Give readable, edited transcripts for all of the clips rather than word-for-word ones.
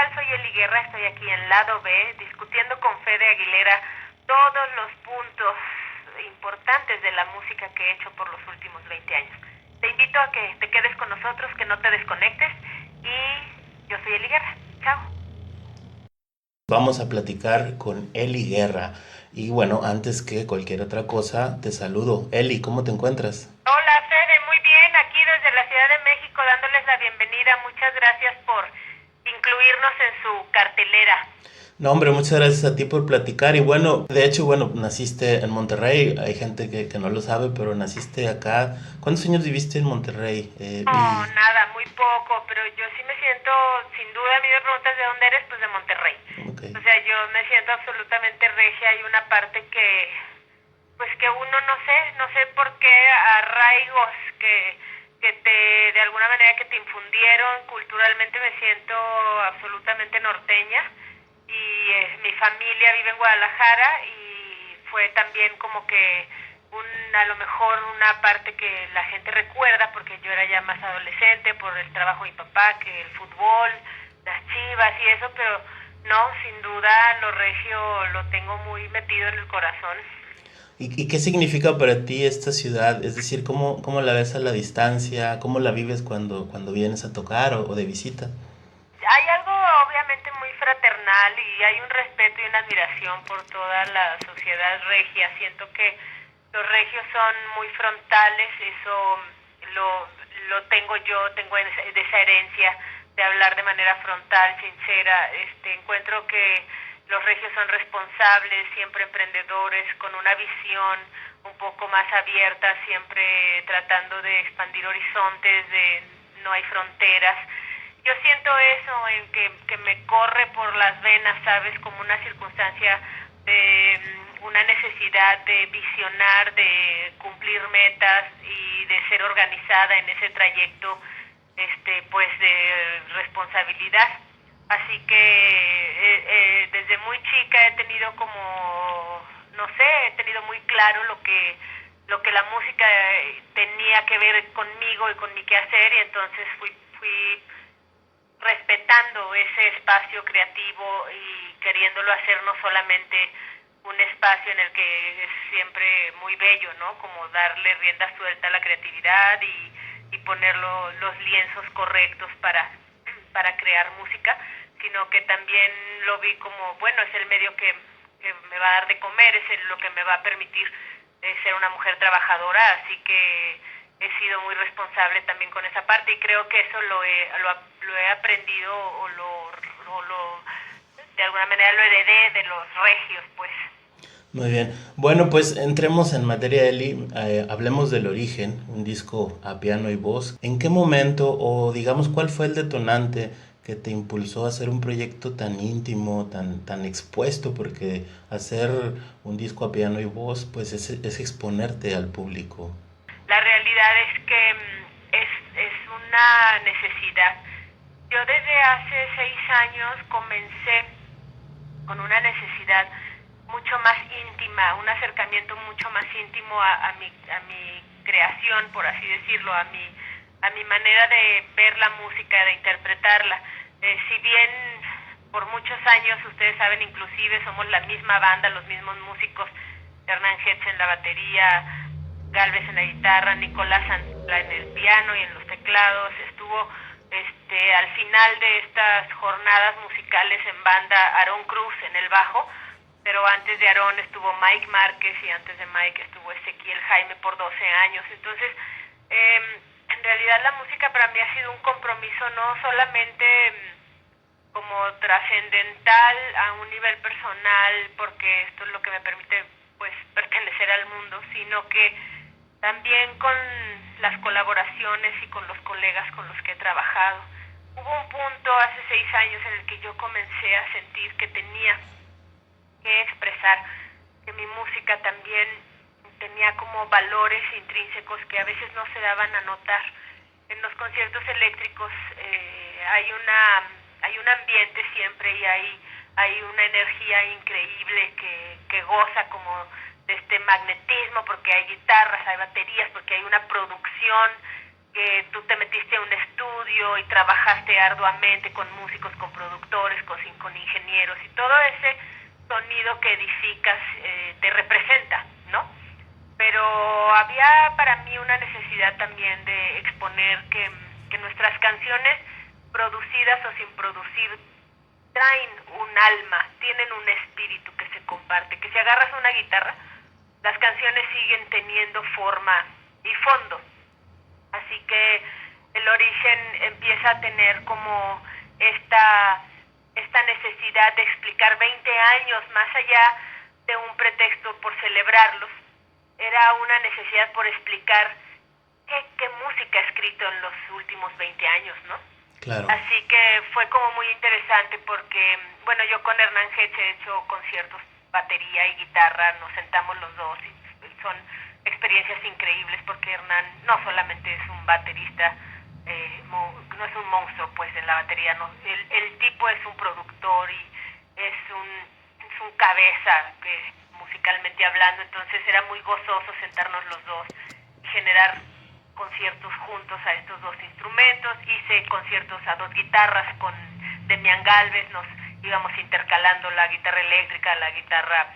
tal? Soy Eli Guerra, estoy aquí en Lado B, discutiendo con Fede Aguilera todos los puntos importantes de la música que he hecho por los últimos 20 años. Te invito a que te quedes con nosotros, que no te desconectes, y yo soy Eli Guerra. Chao. Vamos a platicar con Eli Guerra. Y bueno, antes que cualquier otra cosa, te saludo. Eli, ¿cómo te encuentras? Hola Fede, muy bien, aquí desde la Ciudad de México dándoles la bienvenida. Muchas gracias por incluirnos en su cartelera. No, hombre, muchas gracias a ti por platicar. Y bueno, de hecho, bueno, naciste en Monterrey. Hay gente que no lo sabe, pero naciste acá. ¿Cuántos años viviste en Monterrey? No, nada, muy poco, pero yo sí me siento, sin duda, a mí me preguntas de dónde eres, pues de Monterrey. Ok. O sea, yo me siento absolutamente regia. Hay una parte que, pues que uno no sé por qué arraigos que de alguna manera que te infundieron culturalmente. Me siento absolutamente norteña y mi familia vive en Guadalajara y fue también como que a lo mejor una parte que la gente recuerda porque yo era ya más adolescente por el trabajo de mi papá, que el fútbol, las Chivas y eso, pero no, sin duda lo regio lo tengo muy metido en el corazón. ¿Y qué significa para ti esta ciudad? Es decir, ¿cómo la ves a la distancia? ¿Cómo la vives cuando vienes a tocar o de visita? Hay algo obviamente muy fraternal y hay un respeto y una admiración por toda la sociedad regia. Siento que los regios son muy frontales, eso lo tengo yo, tengo de esa herencia de hablar de manera frontal, sincera. Encuentro que los regios son responsables, siempre emprendedores, con una visión un poco más abierta, siempre tratando de expandir horizontes, de no hay fronteras. Yo siento eso, en que me corre por las venas, ¿sabes? Como una circunstancia de una necesidad de visionar, de cumplir metas y de ser organizada en ese trayecto, pues de responsabilidad. Así que desde muy chica he tenido como, no sé, he tenido muy claro lo que la música tenía que ver conmigo y con mi quehacer, y entonces fui respetando ese espacio creativo y queriéndolo hacer no solamente un espacio en el que es siempre muy bello, ¿no? Como darle rienda suelta a la creatividad y poner los lienzos correctos para crear música, sino que también lo vi como, bueno, es el medio que me va a dar de comer, es lo que me va a permitir ser una mujer trabajadora, así que he sido muy responsable también con esa parte y creo que eso lo he aprendido de alguna manera lo heredé de los regios, pues. Muy bien. Bueno, pues entremos en materia, Eli. Hablemos del origen, un disco a piano y voz. ¿En qué momento o digamos cuál fue el detonante que te impulsó a hacer un proyecto tan íntimo, tan expuesto? Porque hacer un disco a piano y voz, pues es exponerte al público. La realidad es que es una necesidad. Yo desde hace 6 años comencé con una necesidad mucho más íntima, un acercamiento mucho más íntimo a mi creación, por así decirlo, a mi manera de ver la música, de interpretarla. Si bien por muchos años, ustedes saben, inclusive somos la misma banda, los mismos músicos, Hernán Hetz en la batería, Galvez en la guitarra, Nicolás Antla en el piano y en los teclados, estuvo al final de estas jornadas musicales en banda Aarón Cruz en el bajo, pero antes de Aarón estuvo Mike Márquez y antes de Mike estuvo Ezequiel Jaime por 12 años. Entonces, en realidad la música para mí ha sido un compromiso no solamente como trascendental a un nivel personal, porque esto es lo que me permite pues pertenecer al mundo, sino que también con las colaboraciones y con los colegas con los que he trabajado. Hubo un punto hace 6 años en el que yo comencé a sentir que tenía que expresar, que mi música también tenía como valores intrínsecos que a veces no se daban a notar. En los conciertos eléctricos hay un ambiente siempre y hay una energía increíble que goza como de este magnetismo, porque hay guitarras, hay baterías, porque hay una producción, que tú te metiste a un estudio y trabajaste arduamente con músicos, con productores, con ingenieros, y todo ese sonido que edificas te representa, ¿no? Pero había para mí una necesidad también de exponer que nuestras canciones, producidas o sin producir, traen un alma, tienen un espíritu que se comparte, que si agarras una guitarra, las canciones siguen teniendo forma y fondo. Así que el origen empieza a tener como esta necesidad de explicar 20 años, más allá de un pretexto por celebrarlos, era una necesidad por explicar qué música ha escrito en los últimos 20 años, ¿no? Claro. Así que fue como muy interesante porque, bueno, yo con Hernán Hetch he hecho conciertos, batería y guitarra, nos sentamos los dos y son experiencias increíbles porque Hernán no solamente es un baterista, no es un monstruo pues en la batería, no, el tipo es un productor y es un cabeza musicalmente hablando, entonces era muy gozoso sentarnos los dos y generar conciertos juntos a estos dos instrumentos. Hice conciertos a dos guitarras con Demian Galvez, nos íbamos intercalando la guitarra eléctrica, la guitarra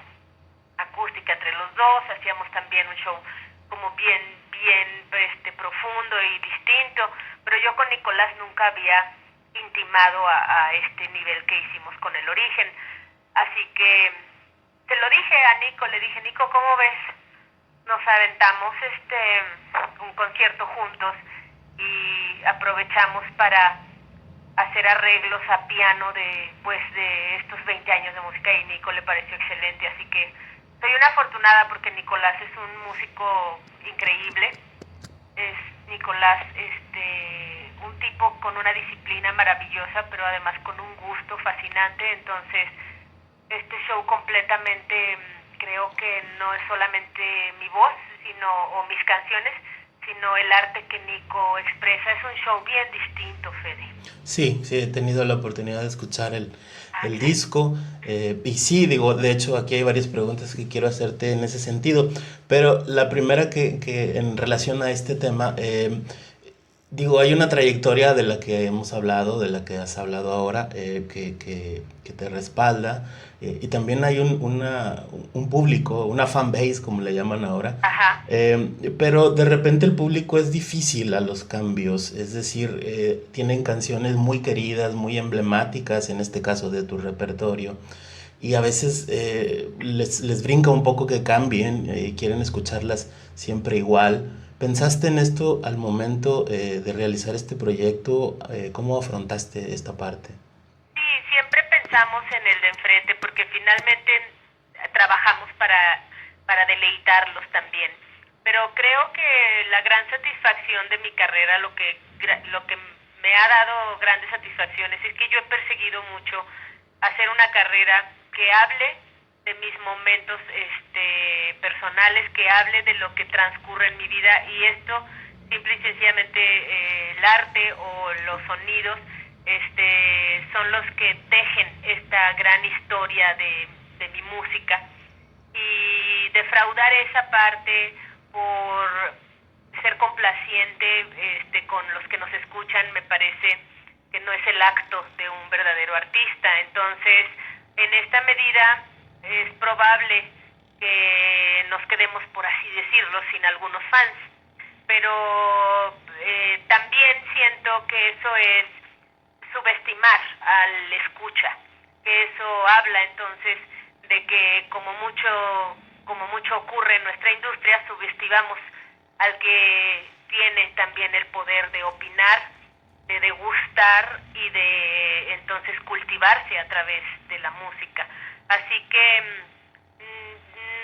acústica entre los dos, hacíamos también un show como bien profundo y distinto, pero yo con Nicolás nunca había intimado a este nivel que hicimos con El Origen, así que se lo dije a Nico, le dije, Nico, ¿cómo ves? Nos aventamos un concierto juntos y aprovechamos para hacer arreglos a piano de estos 20 años de música, y Nico le pareció excelente, así que soy una afortunada porque Nicolás es un músico increíble. Es Nicolás un tipo con una disciplina maravillosa, pero además con un gusto fascinante. Entonces este show completamente, creo que no es solamente mi voz o mis canciones, sino el arte que Nico expresa. Es un show bien distinto, Fede. Sí, he tenido la oportunidad de escuchar el disco, y sí, digo, de hecho aquí hay varias preguntas que quiero hacerte en ese sentido, pero la primera que en relación a este tema, digo, hay una trayectoria de la que hemos hablado, de la que has hablado ahora, que te respalda, y también hay un público, una fanbase, como le llaman ahora. Ajá. Pero de repente el público es difícil a los cambios, es decir, tienen canciones muy queridas, muy emblemáticas, en este caso de tu repertorio, y a veces les brinca un poco que cambien, quieren escucharlas siempre igual. ¿Pensaste en esto al momento de realizar este proyecto? ¿Cómo afrontaste esta parte? Sí, siempre pensamos en el de enfrente porque finalmente trabajamos para deleitarlos también. Pero creo que la gran satisfacción de mi carrera, lo que me ha dado grandes satisfacciones, es que yo he perseguido mucho hacer una carrera que hable de mis momentos personales, que hable de lo que transcurre en mi vida, y esto simple y sencillamente el arte o los sonidos son los que tejen esta gran historia de mi música, y defraudar esa parte por ser complaciente con los que nos escuchan me parece que no es el acto de un verdadero artista. Entonces, en esta medida es probable que nos quedemos, por así decirlo, sin algunos fans, pero también siento que eso es subestimar al escucha, que eso habla entonces de que como mucho ocurre en nuestra industria, subestimamos al que tiene también el poder de opinar, de degustar y de entonces cultivarse a través de la música. Así que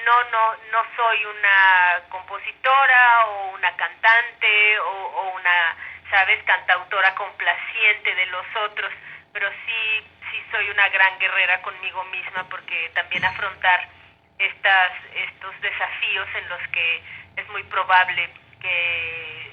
no soy una compositora o una cantante o una, cantautora complaciente de los otros, pero sí soy una gran guerrera conmigo misma, porque también afrontar estos desafíos en los que es muy probable que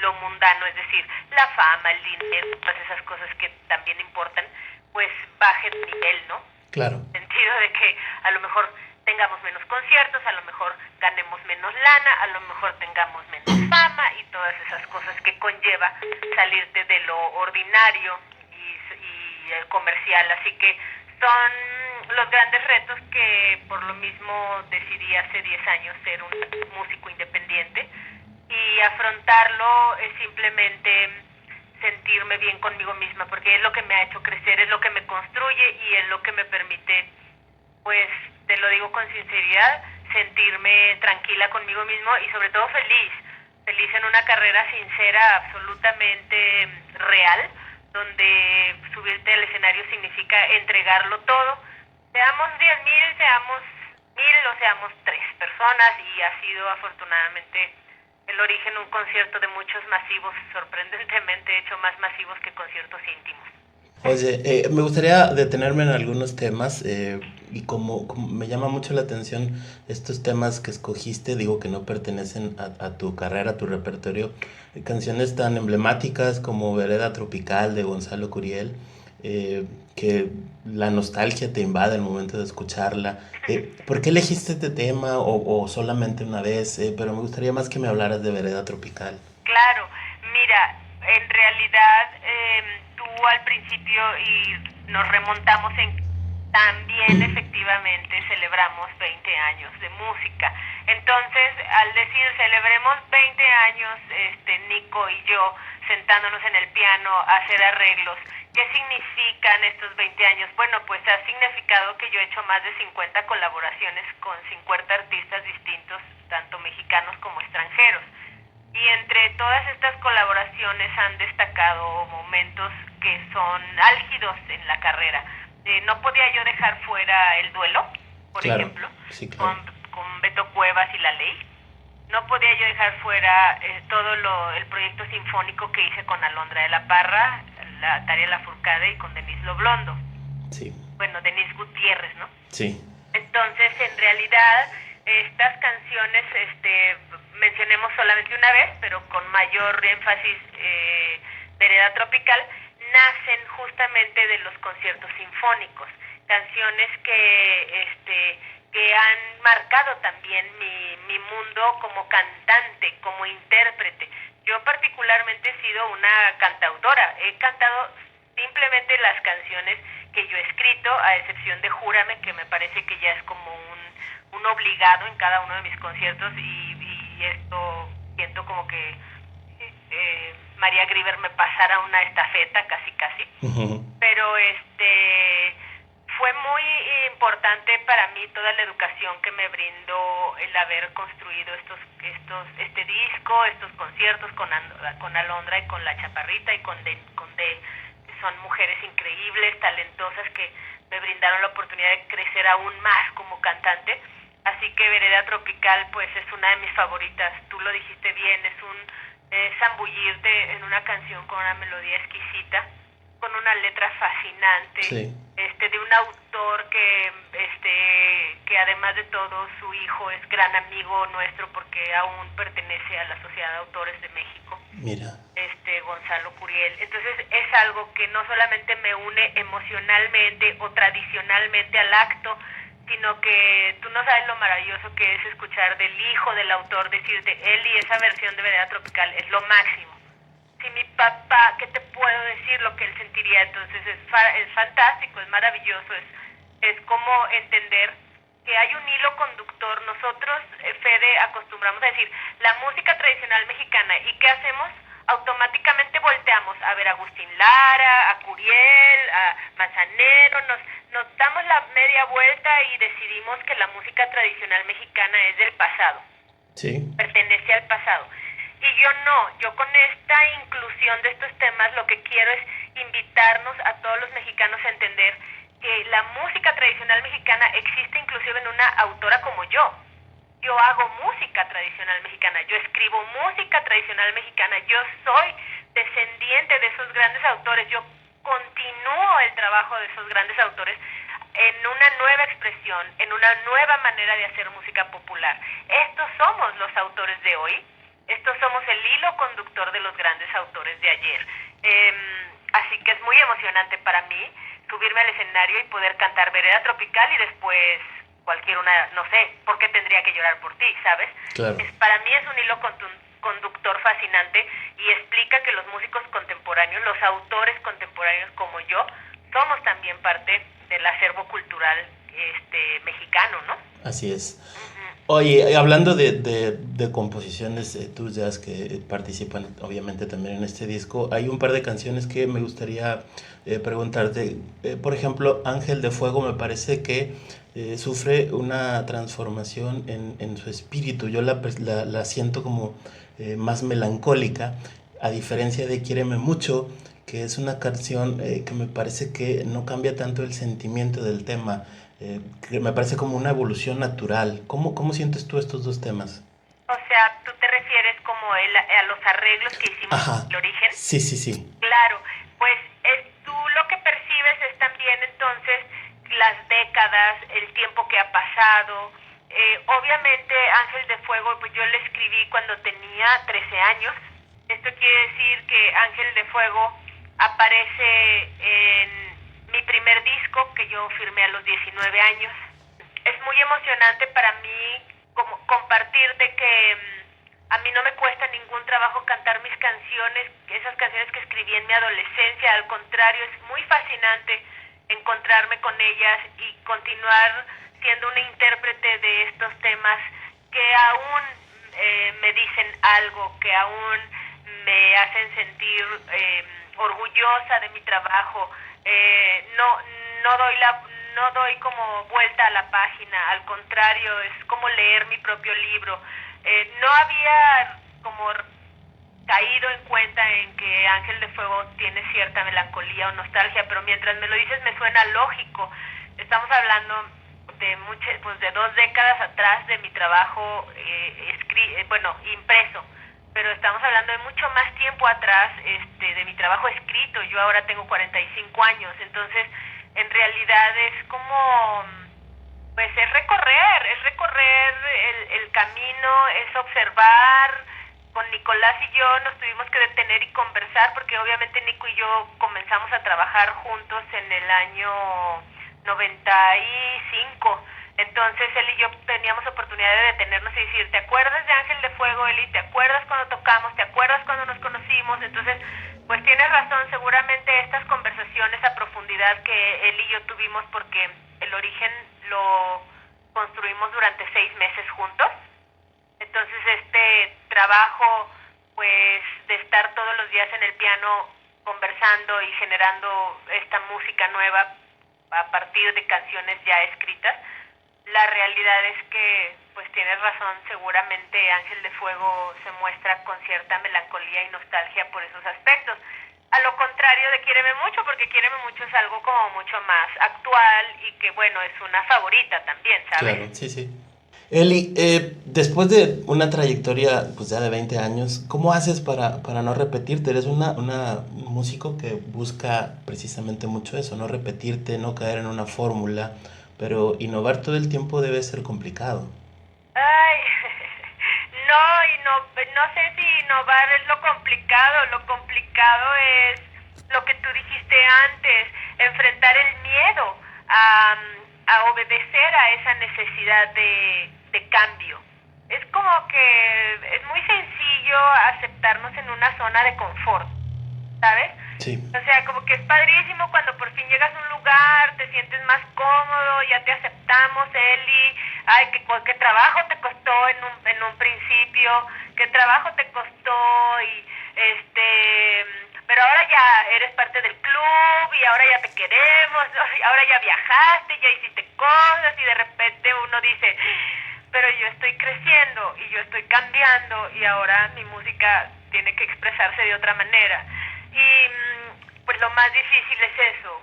lo mundano, es decir, la fama, el dinero, todas esas cosas que también importan, pues baje de nivel, ¿no? Claro. En el sentido de que a lo mejor tengamos menos conciertos, a lo mejor ganemos menos lana, a lo mejor tengamos menos fama y todas esas cosas que conlleva salirte de lo ordinario y comercial, así que son los grandes retos que por lo mismo decidí hace 10 años ser un músico independiente, y afrontarlo es simplemente sentirme bien conmigo misma, porque es lo que me ha hecho crecer, es lo que me construye y es lo que me permite, pues te lo digo con sinceridad, sentirme tranquila conmigo mismo y sobre todo feliz en una carrera sincera, absolutamente real, donde subirte al escenario significa entregarlo todo, seamos 10,000, seamos 1,000 o seamos 3 personas, y ha sido afortunadamente el Origen un concierto de muchos masivos, sorprendentemente hecho más masivos que conciertos íntimos. Oye, me gustaría detenerme en algunos temas y como me llama mucho la atención estos temas que escogiste, digo que no pertenecen a tu carrera, a tu repertorio, canciones tan emblemáticas como Vereda Tropical de Gonzalo Curiel, que la nostalgia te invade al momento de escucharla. ¿Por qué elegiste este tema o solamente una vez? Pero me gustaría más que me hablaras de Vereda Tropical. Claro, mira, en realidad tú al principio, y nos remontamos también efectivamente celebramos 20 años de música. Entonces, al decir celebremos 20 años, Nico y yo sentándonos en el piano a hacer arreglos, ¿qué significan estos 20 años? Bueno, pues ha significado que yo he hecho más de 50 colaboraciones con 50 artistas distintos, tanto mexicanos como extranjeros. Y entre todas estas colaboraciones han destacado momentos que son álgidos en la carrera. No podía yo dejar fuera El Duelo, por ejemplo, sí, claro. con Beto Cuevas y La Ley. No podía yo dejar fuera el proyecto sinfónico que hice con Alondra de la Parra, la Tarea Lafourcade y con Denise Loblondo. Sí. Bueno, Denise Gutiérrez, ¿no? Sí. Entonces, en realidad, estas canciones, mencionemos solamente una vez, pero con mayor énfasis, Vereda Tropical, nacen justamente de los conciertos sinfónicos, canciones que han marcado también mi mundo como cantante, como intérprete. Yo particularmente he sido una cantautora, he cantado simplemente las canciones que yo he escrito, a excepción de Júrame, que me parece que ya es como un obligado en cada uno de mis conciertos, y esto siento como que María Grieber me pasara una estafeta casi. Uh-huh. Pero fue muy importante para mí toda la educación que me brindó el haber construido este disco, estos conciertos con Alondra y con La Chaparrita y con De, que son mujeres increíbles, talentosas, que me brindaron la oportunidad de crecer aún más como cantante. Así que Vereda Tropical pues es una de mis favoritas. Tú lo dijiste bien, es zambullirte en una canción con una melodía exquisita, con una letra fascinante, sí. De un autor que además de todo su hijo es gran amigo nuestro porque aún pertenece a la Sociedad de Autores de México. Mira. Gonzalo Curiel. Entonces es algo que no solamente me une emocionalmente o tradicionalmente al acto, sino que tú no sabes lo maravilloso que es escuchar del hijo del autor decirte, Eli, esa versión de Vereda Tropical es lo máximo. Si mi papá, ¿qué te puedo decir lo que él sentiría? Entonces es fantástico, es maravilloso, es como entender que hay un hilo conductor. Nosotros, Fede, acostumbramos a decir la música tradicional mexicana, ¿y qué hacemos? Automáticamente volteamos a ver a Agustín Lara, a Curiel, a Manzanero, nos damos la media vuelta y decidimos que la música tradicional mexicana es del pasado, sí, pertenece al pasado. Y yo con esta inclusión de estos temas lo que quiero es invitarnos a todos los mexicanos a entender que la música tradicional mexicana existe inclusive en una autora como yo. Yo hago música tradicional mexicana, yo escribo música tradicional mexicana, yo soy descendiente de esos grandes autores, yo continúo el trabajo de esos grandes autores en una nueva expresión, en una nueva manera de hacer música popular. Estos somos los autores de hoy, estos somos el hilo conductor de los grandes autores de ayer. Así que es muy emocionante para mí subirme al escenario y poder cantar Vereda Tropical y después cualquier una, no sé, ¿por qué tendría que llorar por ti? ¿Sabes? Claro. Para mí es un hilo conductor fascinante y explica que los músicos contemporáneos, los autores contemporáneos como yo, somos también parte del acervo cultural mexicano, ¿no? Así es. Oye, hablando de composiciones tuyas que participan obviamente también en este disco, hay un par de canciones que me gustaría preguntarte. Por ejemplo, Ángel de Fuego me parece que sufre una transformación en su espíritu. Yo la siento como más melancólica, a diferencia de Quiéreme Mucho, que es una canción que me parece que no cambia tanto el sentimiento del tema, que me parece como una evolución natural. ¿Cómo sientes tú estos dos temas? O sea, ¿tú te refieres como a los arreglos que hicimos Ajá. en el origen? Sí, sí, sí. Claro, pues tú lo que percibes es también entonces las décadas, el tiempo que ha pasado. Obviamente Ángel de Fuego, pues yo le escribí cuando tenía 13 años. Esto quiere decir que Ángel de Fuego aparece en mi primer disco que yo firmé a los 19 años. Es muy emocionante para mí como compartir de que a mí no me cuesta ningún trabajo cantar mis canciones, esas canciones que escribí en mi adolescencia. Al contrario, es muy fascinante encontrarme con ellas y continuar siendo una intérprete de estos temas que aún me dicen algo, que aún me hacen sentir orgullosa de mi trabajo. No doy como vuelta a la página, al contrario, es como leer mi propio libro. No había como caído en cuenta en que Ángel de Fuego tiene cierta melancolía o nostalgia, pero mientras me lo dices me suena lógico. Estamos hablando de 2 décadas atrás de mi trabajo impreso, pero estamos hablando de mucho más tiempo atrás de mi trabajo escrito. Yo ahora tengo 45 años, entonces en realidad es como, pues es recorrer el camino, es observar. Con Nicolás y yo nos tuvimos que detener y conversar porque obviamente Nico y yo comenzamos a trabajar juntos en el año 95. Entonces él y yo teníamos oportunidad de detenernos y decir, ¿te acuerdas de Ángel de Fuego, Eli? ¿Te acuerdas cuando tocamos? ¿Te acuerdas cuando nos conocimos? Entonces, pues tienes razón, seguramente estas conversaciones a profundidad que él y yo tuvimos, porque el origen lo construimos durante 6 meses juntos. Entonces este trabajo, pues de estar todos los días en el piano conversando y generando esta música nueva a partir de canciones ya escritas, la realidad es que, pues tienes razón, seguramente Ángel de Fuego se muestra con cierta melancolía y nostalgia por esos aspectos. A lo contrario de Quiéreme Mucho, porque Quiéreme Mucho es algo como mucho más actual y que, bueno, es una favorita también, ¿sabes? Claro, sí, sí. Eli, después de una trayectoria pues ya de 20 años, ¿cómo haces para no repetirte? Eres una músico que busca precisamente mucho eso, no repetirte, no caer en una fórmula, pero innovar todo el tiempo debe ser complicado. Ay, no sé si innovar es lo complicado es lo que tú dijiste antes, enfrentar el miedo a obedecer a esa necesidad de cambio. Es como que es muy sencillo aceptarnos en una zona de confort, ¿sabes? Sí, O sea, como que es padrísimo cuando por fin llegas a un lugar, te sientes más cómodo, ya te aceptamos, Eli. Ay, qué trabajo te costó en un principio, qué trabajo te costó pero ahora ya eres parte del club y ahora ya te queremos, ahora ya viajaste, ya hiciste cosas y de repente uno dice, pero yo estoy creciendo y yo estoy cambiando y ahora mi música tiene que expresarse de otra manera. Y pues lo más difícil es eso,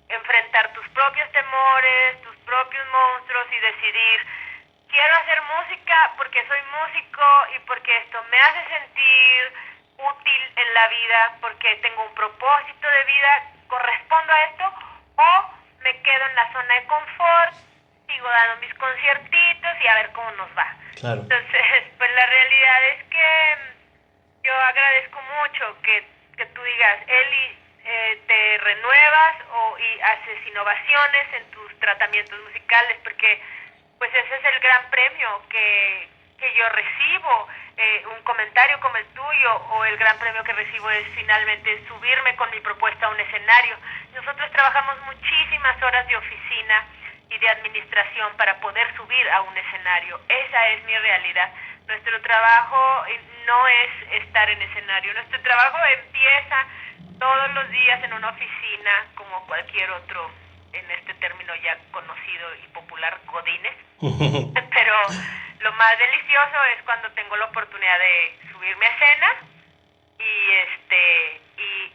enfrentar tus propios temores, tus propios monstruos y decidir, quiero hacer música porque soy músico y porque esto me hace sentir útil en la vida, porque tengo un propósito de vida, correspondo a esto, o me quedo en la zona de confort, sigo dando mis conciertitos y a ver cómo nos va. claro. Entonces, pues la realidad es que yo agradezco mucho que tú digas, Eli, te renuevas y haces innovaciones en tus tratamientos musicales, porque pues ese es el gran premio, que que yo recibo, un comentario como el tuyo, o el gran premio que recibo es finalmente subirme con mi propuesta a un escenario. Nosotros trabajamos muchísimas horas de oficina y de administración para poder subir a un escenario. Esa es mi realidad. Nuestro trabajo no es estar en escenario. Nuestro trabajo empieza todos los días en una oficina, como cualquier otro, en este término ya conocido y popular, godines. Pero lo más delicioso es cuando tengo la oportunidad de subirme a escena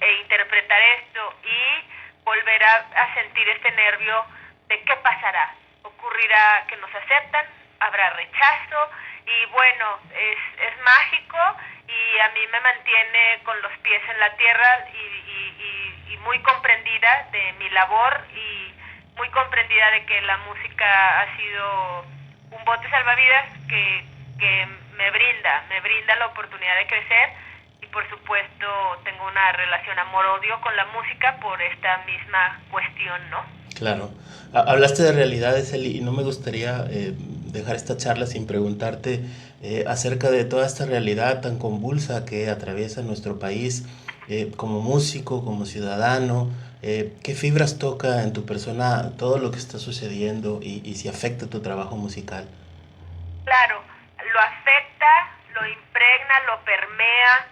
e interpretar esto y volver a sentir este nervio de qué pasará. Ocurrirá que nos aceptan, habrá rechazo, y bueno, es mágico, y a mí me mantiene con los pies en la tierra y muy comprendida de mi labor, y muy comprendida de que la música ha sido un bote salvavidas que me brinda la oportunidad de crecer, y por supuesto tengo una relación amor-odio con la música por esta misma cuestión, ¿no? Claro. Hablaste de realidades, Eli, y no me gustaría dejar esta charla sin preguntarte acerca de toda esta realidad tan convulsa que atraviesa nuestro país, como músico, como ciudadano. ¿Qué fibras toca en tu persona todo lo que está sucediendo y si afecta tu trabajo musical? Claro, lo afecta, lo impregna, lo permea,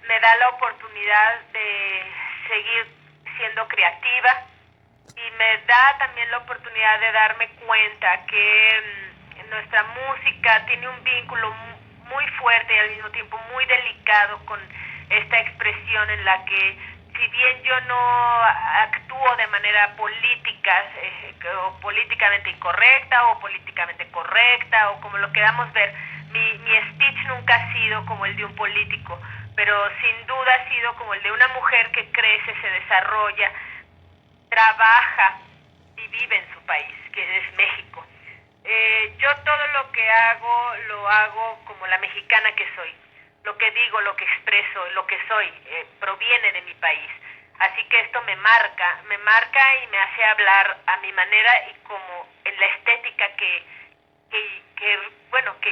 me da la oportunidad de seguir siendo creativa, y me da también la oportunidad de darme cuenta que nuestra música tiene un vínculo muy fuerte y al mismo tiempo muy delicado con esta expresión en la que, si bien yo no actúo de manera política, o políticamente incorrecta o políticamente correcta, o como lo queramos ver, mi speech nunca ha sido como el de un político, pero sin duda ha sido como el de una mujer que crece, se desarrolla, trabaja y vive en su país, que es México. Yo todo lo que hago, lo hago como la mexicana que soy. Lo que digo, lo que expreso, lo que soy, proviene de mi país. Así que esto me marca y me hace hablar a mi manera, y como en la estética que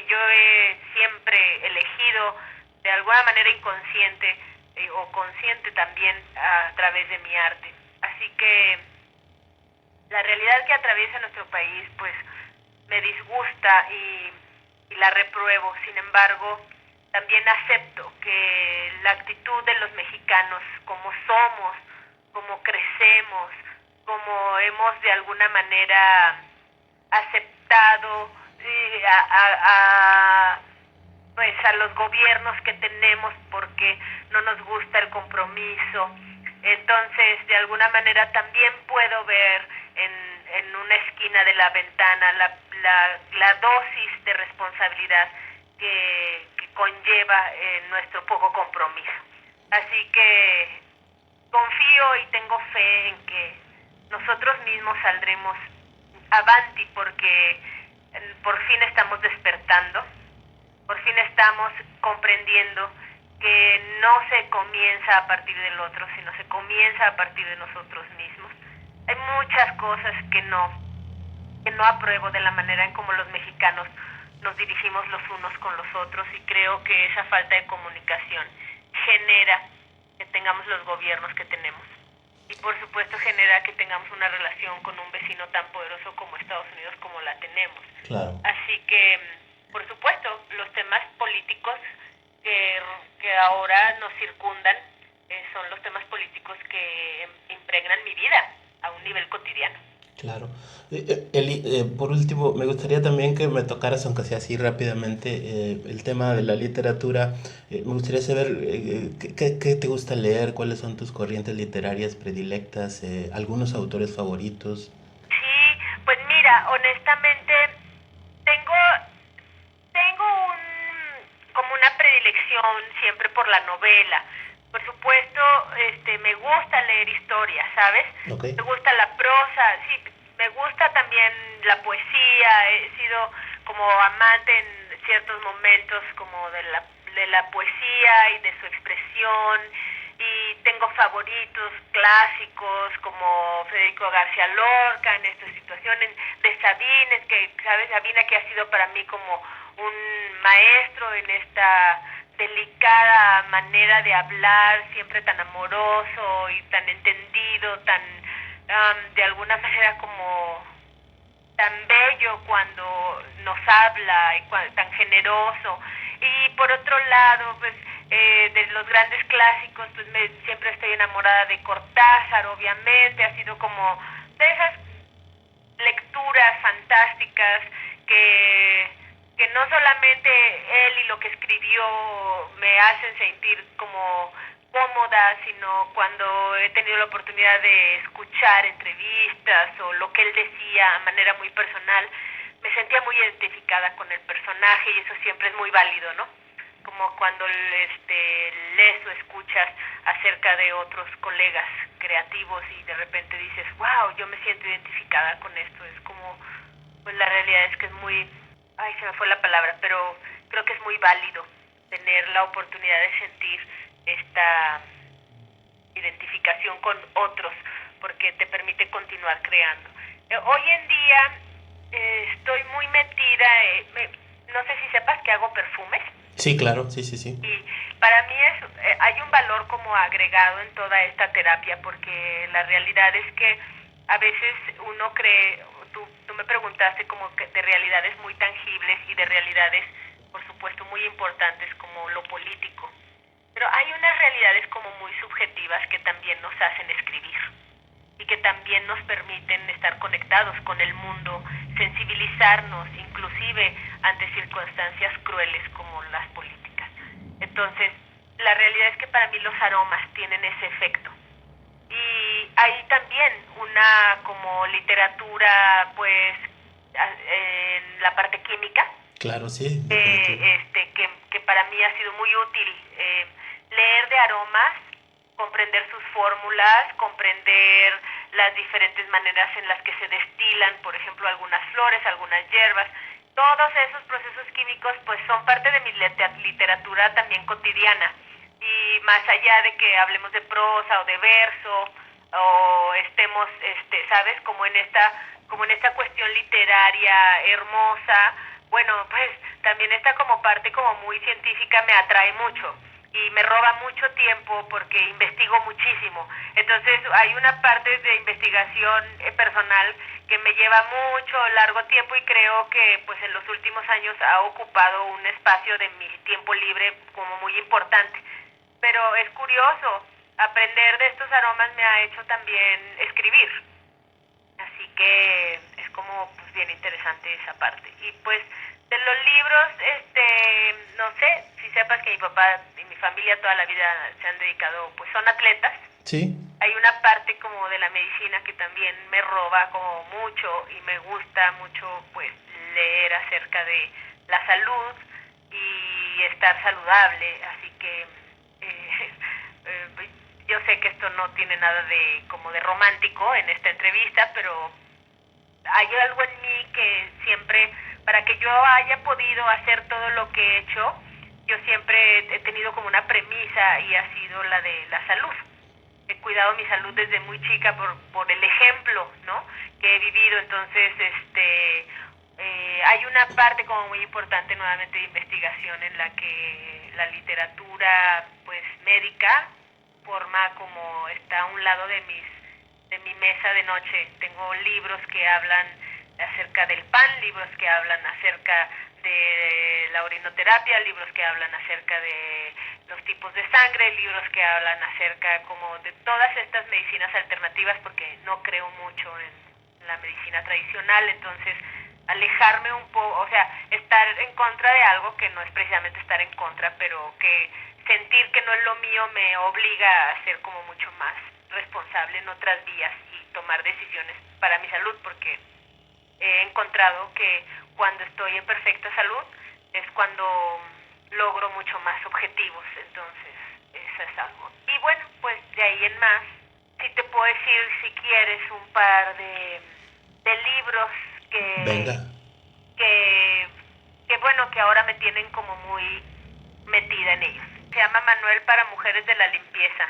yo he siempre elegido de alguna manera inconsciente, o consciente también, a través de mi arte. Así que la realidad que atraviesa nuestro país pues me disgusta y la repruebo. Sin embargo, también acepto que la actitud de los mexicanos, como somos, como crecemos, como hemos de alguna manera aceptado pues a los gobiernos que tenemos, porque no nos gusta el compromiso. Entonces, de alguna manera también puedo ver en una esquina de la ventana la dosis de responsabilidad que conlleva nuestro poco compromiso. Así que confío y tengo fe en que nosotros mismos saldremos avanti, porque por fin estamos despertando, por fin estamos comprendiendo que no se comienza a partir del otro, sino se comienza a partir de nosotros mismos. Hay muchas cosas que no apruebo de la manera en cómo los mexicanos nos dirigimos los unos con los otros, y creo que esa falta de comunicación genera que tengamos los gobiernos que tenemos, y por supuesto genera que tengamos una relación con un vecino tan poderoso como Estados Unidos como la tenemos. Claro. Así que, por supuesto, los temas políticos que ahora nos circundan son los temas políticos que impregnan mi vida a un nivel cotidiano. Claro. Eli, por último, me gustaría también que me tocaras, aunque sea así rápidamente, el tema de la literatura. Me gustaría saber qué te gusta leer, cuáles son tus corrientes literarias predilectas, algunos autores favoritos. Sí, pues mira, honestamente tengo como una predilección siempre por la novela. Por supuesto, me gusta leer historias, ¿sabes? Okay. Me gusta la prosa, sí, me gusta también la poesía. He sido como amante en ciertos momentos como de la poesía y de su expresión. y tengo favoritos clásicos como Federico García Lorca en esta situación, de Sabines, que sabes, Sabina que ha sido para mí como un maestro en esta delicada manera de hablar, siempre tan amoroso y tan entendido, tan de alguna manera como tan bello cuando nos habla y tan generoso. Y por otro lado, pues de los grandes clásicos, pues siempre estoy enamorada de Cortázar, obviamente, ha sido como de esas lecturas fantásticas que no solamente él y lo que escribió me hacen sentir como cómoda, sino cuando he tenido la oportunidad de escuchar entrevistas o lo que él decía a manera muy personal, me sentía muy identificada con el personaje y eso siempre es muy válido, ¿no? Como cuando lees o escuchas acerca de otros colegas creativos y de repente dices, wow, yo me siento identificada con esto, es como, pues la realidad es que es muy, ay, se me fue la palabra, pero creo que es muy válido tener la oportunidad de sentir esta identificación con otros, porque te permite continuar creando. Hoy en día estoy muy metida, no sé si sepas que hago perfumes. Sí, claro, sí. Y para mí hay un valor como agregado en toda esta terapia, porque la realidad es que a veces uno cree, tú me preguntaste como que de realidades muy tangibles y de realidades, por supuesto, muy importantes como lo político. Pero hay unas realidades como muy subjetivas que también nos hacen escribir y que también nos permiten estar conectados con el mundo, sensibilizarnos inclusive ante circunstancias crueles como las políticas. Entonces, la realidad es que para mí los aromas tienen ese efecto. Y hay también una como literatura, pues, en la parte química. Claro, sí, definitivo. Que para mí ha sido muy útil leer de aromas, comprender sus fórmulas, comprender las diferentes maneras en las que se destilan, por ejemplo, algunas flores, algunas hierbas. Todos esos procesos químicos pues son parte de mi literatura también cotidiana. Y más allá de que hablemos de prosa o de verso o estemos, ¿sabes? Como en esta cuestión literaria hermosa, bueno, pues también esta como parte como muy científica me atrae mucho y me roba mucho tiempo porque investigo muchísimo. Entonces hay una parte de investigación personal que me lleva mucho, largo tiempo y creo que pues en los últimos años ha ocupado un espacio de mi tiempo libre como muy importante. Pero es curioso, aprender de estos aromas me ha hecho también escribir. Así que es como pues bien interesante esa parte. Y pues de los libros, no sé si sepas que mi papá y mi familia toda la vida se han dedicado, pues son atletas. Sí. Hay una parte como de la medicina que también me roba como mucho y me gusta mucho pues leer acerca de la salud y estar saludable. Así que yo sé que esto no tiene nada de como de romántico en esta entrevista, pero hay algo en mí que siempre, para que yo haya podido hacer todo lo que he hecho, yo siempre he tenido como una premisa y ha sido la de la salud. He cuidado mi salud desde muy chica por el ejemplo, ¿no?, que he vivido. Entonces, hay una parte como muy importante nuevamente de investigación en la que la literatura, pues, médica forma como está a un lado de mi mesa de noche. Tengo libros que hablan acerca del pan, libros que hablan acerca de la orinoterapia, libros que hablan acerca de los tipos de sangre, libros que hablan acerca como de todas estas medicinas alternativas, porque no creo mucho en la medicina tradicional. Entonces alejarme un poco, o sea, estar en contra de algo que no es precisamente estar en contra, pero que sentir que no es lo mío me obliga a ser como mucho más responsable en otras vías y tomar decisiones para mi salud, porque he encontrado que cuando estoy en perfecta salud es cuando logro mucho más objetivos. Entonces eso es algo. Y bueno, pues de ahí en más, sí te puedo decir, si quieres, un par de libros Venga. que bueno, que ahora me tienen como muy metida en ellos. Se llama Manual para Mujeres de la Limpieza.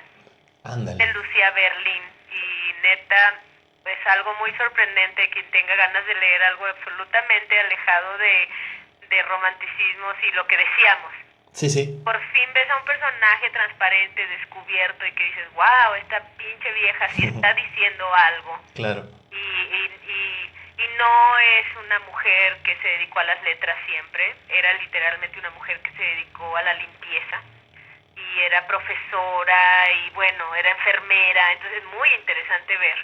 Ándale. de Lucía Berlin. Y neta, es algo muy sorprendente. Quien tenga ganas de leer algo absolutamente alejado de romanticismos y lo que decíamos. Sí, sí. Por fin ves a un personaje transparente, descubierto, y que dices, wow, esta pinche vieja sí está diciendo algo. Claro. Y no es una mujer que se dedicó a las letras siempre, era literalmente una mujer que se dedicó a la limpieza y era profesora y bueno, era enfermera, entonces es muy interesante ver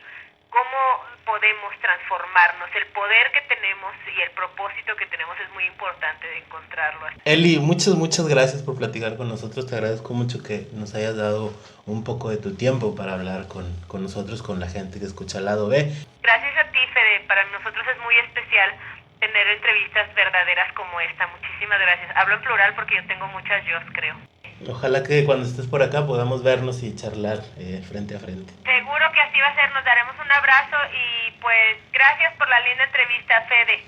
cómo podemos transformarnos. El poder que tenemos y el propósito que tenemos es muy importante de encontrarlo. Eli, muchas gracias por platicar con nosotros. Te agradezco mucho que nos hayas dado un poco de tu tiempo para hablar con nosotros, con la gente que escucha el lado B. Gracias a ti, Fede. Para nosotros es muy especial tener entrevistas verdaderas como esta. Muchísimas gracias. Hablo en plural porque yo tengo muchas yo, creo. Ojalá que cuando estés por acá podamos vernos y charlar frente a frente. Seguro que así va a ser. Nos daremos un abrazo y pues gracias por la linda entrevista, Fede.